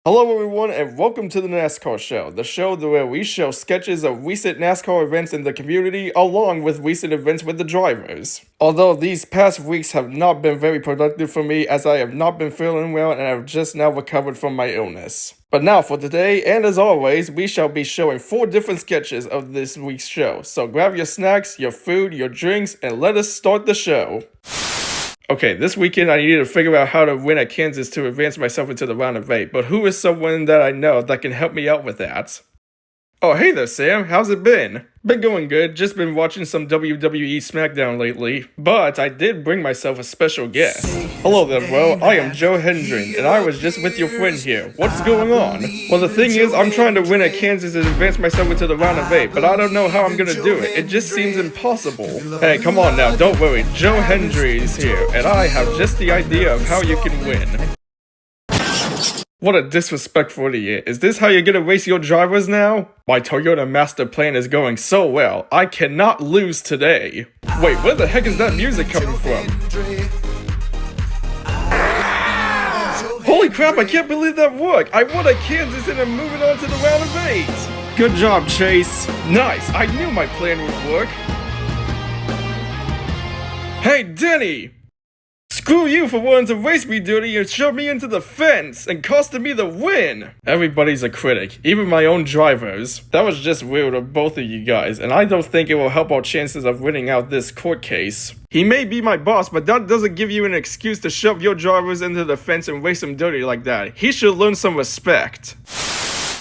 Hello everyone and welcome to the NASCAR Show, the show where we show sketches of recent NASCAR events in the community along with recent events with the drivers. Although these past weeks have not been very productive for me as I have not been feeling well and have just now recovered from my illness. But now for today, and as always, we shall be showing 4 different sketches of this week's show. So grab your snacks, your food, your drinks, and let us start the show. Okay, this weekend I needed to figure out how to win at Kansas to advance myself into the round of 8, but who is someone that I know that can help me out with that? Oh, hey there, Sam. How's it been? Been going good, just been watching some WWE SmackDown lately, but I did bring myself a special guest. Hello there, bro. I am Joe Hendren, and I was just with your friend here. What's going on? Well, the thing is, I'm trying to win at Kansas and advance myself into the round of 8, but I don't know how I'm gonna do it. It just seems impossible. Hey, come on now, don't worry. Joe Hendry is here, and I have just the idea of how you can win. What a disrespectful idiot. Is this how you're gonna race your drivers now? My Toyota master plan is going so well. I cannot lose today. Wait, where the heck is that music coming from? Holy crap, I can't believe that worked. I won at Kansas and I'm moving on to the round of 8. Good job, Chase. Nice, I knew my plan would work. Hey, Denny! Screw you for wanting to race me dirty and shove me into the fence and costing me the win! Everybody's a critic, even my own drivers. That was just weird of both of you guys, and I don't think it will help our chances of winning out this court case. He may be my boss, but that doesn't give you an excuse to shove your drivers into the fence and race them dirty like that. He should learn some respect.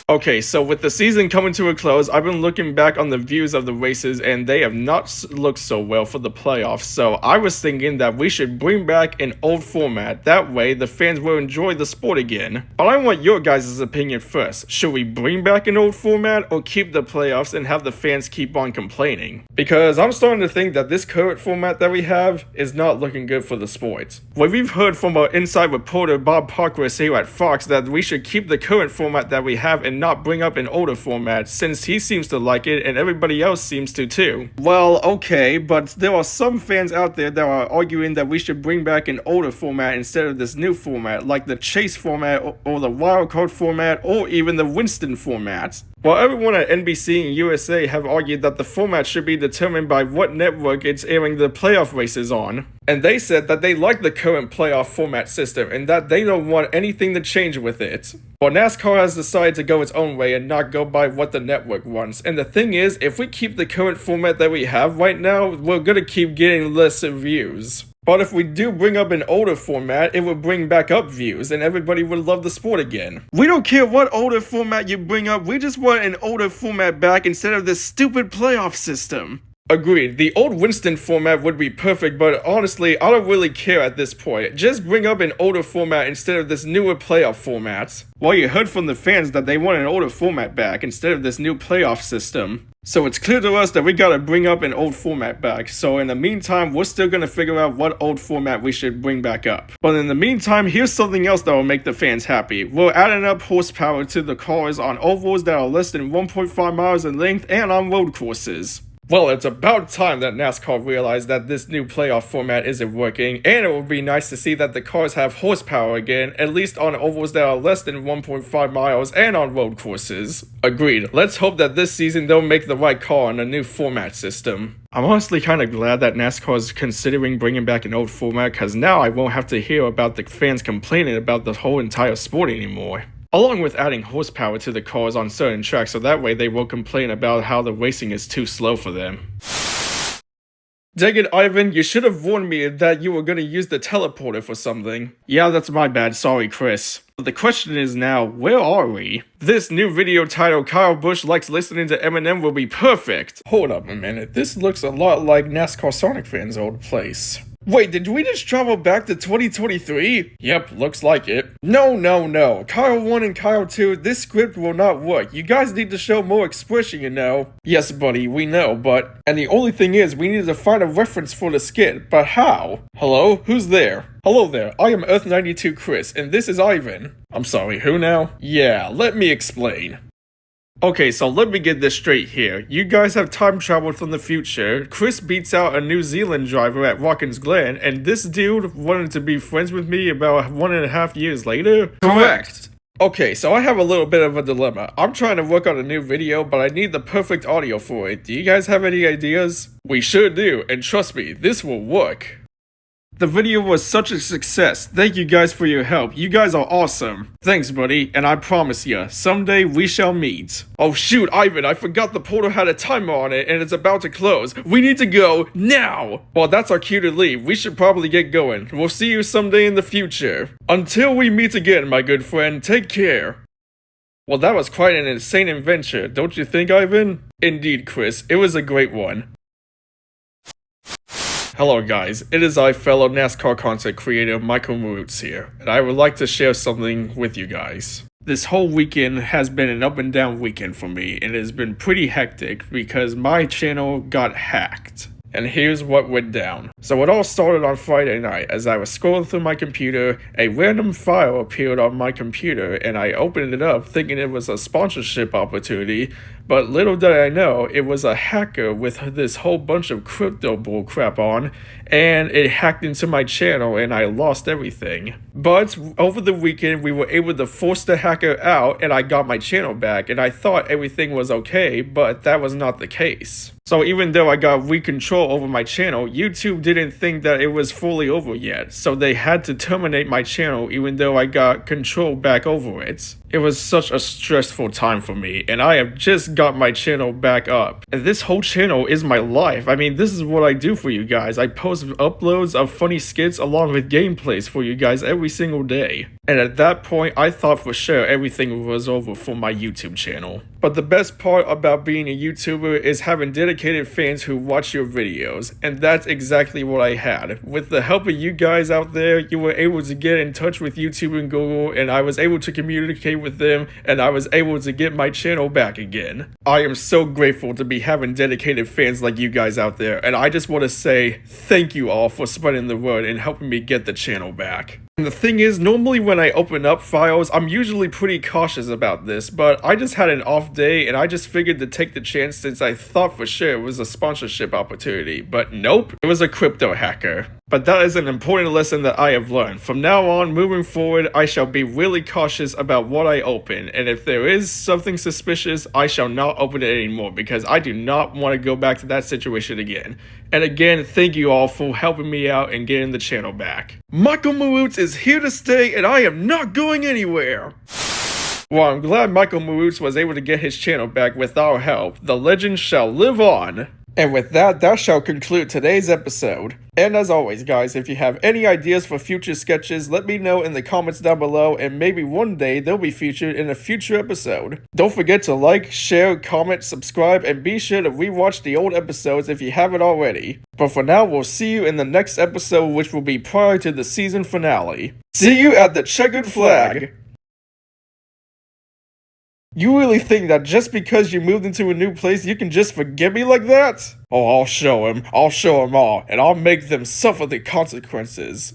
Okay, so with the season coming to a close, I've been looking back on the views of the races and they have not looked so well for the playoffs, so I was thinking that we should bring back an old format, that way the fans will enjoy the sport again. But I want your guys' opinion first. Should we bring back an old format or keep the playoffs and have the fans keep on complaining? Because I'm starting to think that this current format that we have is not looking good for the sport. Well, we've heard from our inside reporter Bob Parkers here at Fox that we should keep the current format that we have and not bring up an older format, since he seems to like it and everybody else seems to too. Well, okay, but there are some fans out there that are arguing that we should bring back an older format instead of this new format, like the Chase format or the Wildcard format or even the Winston format. While everyone at NBC and USA have argued that the format should be determined by what network it's airing the playoff races on. And they said that they like the current playoff format system and that they don't want anything to change with it. Well, NASCAR has decided to go its own way and not go by what the network wants. And the thing is, if we keep the current format that we have right now, we're gonna keep getting less views. But if we do bring up an older format, it would bring back up views and everybody would love the sport again. We don't care what older format you bring up, we just want an older format back instead of this stupid playoff system. Agreed, the old Winston format would be perfect, but honestly, I don't really care at this point. Just bring up an older format instead of this newer playoff format. Well, you heard from the fans that they want an older format back instead of this new playoff system. So it's clear to us that we gotta bring up an old format back, so in the meantime, we're still gonna figure out what old format we should bring back up. But in the meantime, here's something else that will make the fans happy. We're adding up horsepower to the cars on ovals that are less than 1.5 miles in length and on road courses. Well, it's about time that NASCAR realized that this new playoff format isn't working, and it would be nice to see that the cars have horsepower again, at least on ovals that are less than 1.5 miles and on road courses. Agreed, let's hope that this season they'll make the right call on a new format system. I'm honestly kinda glad that NASCAR is considering bringing back an old format, cause now I won't have to hear about the fans complaining about the whole entire sport anymore. Along with adding horsepower to the cars on certain tracks so that way they won't complain about how the racing is too slow for them. Dang it, Ivan, you should have warned me that you were gonna use the teleporter for something. Yeah, that's my bad, sorry Chris. But the question is now, where are we? This new video titled Kyle Busch Likes Listening to Eminem will be perfect. Hold up a minute, this looks a lot like NASCAR Sonic fans' old place. Wait, did we just travel back to 2023? Yep, looks like it. No. Kyle 1 and Kyle 2, this script will not work. You guys need to show more expression, you know. Yes, buddy, we know, but... And the only thing is, we need to find a reference for the skit, but how? Hello? Who's there? Hello there, I am Earth92 Chris, and this is Ivan. I'm sorry, who now? Yeah, let me explain. Okay, so let me get this straight here. You guys have time traveled from the future. Chris beats out a New Zealand driver at Watkins Glen, and this dude wanted to be friends with me about 1.5 years later? Correct. Okay, so I have a little bit of a dilemma. I'm trying to work on a new video, but I need the perfect audio for it. Do you guys have any ideas? We sure do, and trust me, this will work. The video was such a success. Thank you guys for your help. You guys are awesome. Thanks, buddy, and I promise ya, someday we shall meet. Oh shoot, Ivan, I forgot the portal had a timer on it and it's about to close. We need to go now! Well, that's our cue to leave. We should probably get going. We'll see you someday in the future. Until we meet again, my good friend, take care. Well, that was quite an insane adventure, don't you think, Ivan? Indeed, Chris, it was a great one. Hello guys, it is I, fellow NASCAR content creator Michael Marutz here, and I would like to share something with you guys. This whole weekend has been an up and down weekend for me, and it has been pretty hectic because my channel got hacked. And here's what went down. So it all started on Friday night. As I was scrolling through my computer, a random file appeared on my computer and I opened it up thinking it was a sponsorship opportunity, but little did I know it was a hacker with this whole bunch of crypto bullcrap on, and it hacked into my channel and I lost everything. But over the weekend we were able to force the hacker out and I got my channel back, and I thought everything was okay, but that was not the case. So even though I got control over my channel, YouTube didn't think that it was fully over yet, so they had to terminate my channel even though I got control back over it. It was such a stressful time for me, and I have just got my channel back up. And this whole channel is my life. I mean, this is what I do for you guys. I post uploads of funny skits along with gameplays for you guys every single day. And at that point, I thought for sure everything was over for my YouTube channel. But the best part about being a YouTuber is having dedicated fans who watch your videos, and that's exactly what I had. With the help of you guys out there, you were able to get in touch with YouTube and Google, and I was able to communicate with them, and I was able to get my channel back again. I am so grateful to be having dedicated fans like you guys out there, and I just want to say thank you all for spreading the word and helping me get the channel back. And the thing is, normally when I open up files, I'm usually pretty cautious about this, but I just had an off day and I just figured to take the chance since I thought for sure it was a sponsorship opportunity. But nope, it was a crypto hacker. But that is an important lesson that I have learned. From now on, moving forward, I shall be really cautious about what I open, and if there is something suspicious, I shall not open it anymore because I do not want to go back to that situation again. And again, thank you all for helping me out and getting the channel back. Michael Marutz is here to stay, and I am not going anywhere. Well, I'm glad Michael Marutz was able to get his channel back with our help. The legend shall live on. And with that, that shall conclude today's episode. And as always, guys, if you have any ideas for future sketches, let me know in the comments down below, and maybe one day they'll be featured in a future episode. Don't forget to like, share, comment, subscribe, and be sure to rewatch the old episodes if you haven't already. But for now, we'll see you in the next episode, which will be prior to the season finale. See you at the checkered flag! You really think that just because you moved into a new place, you can just forget me like that? Oh, I'll show him all, and I'll make them suffer the consequences.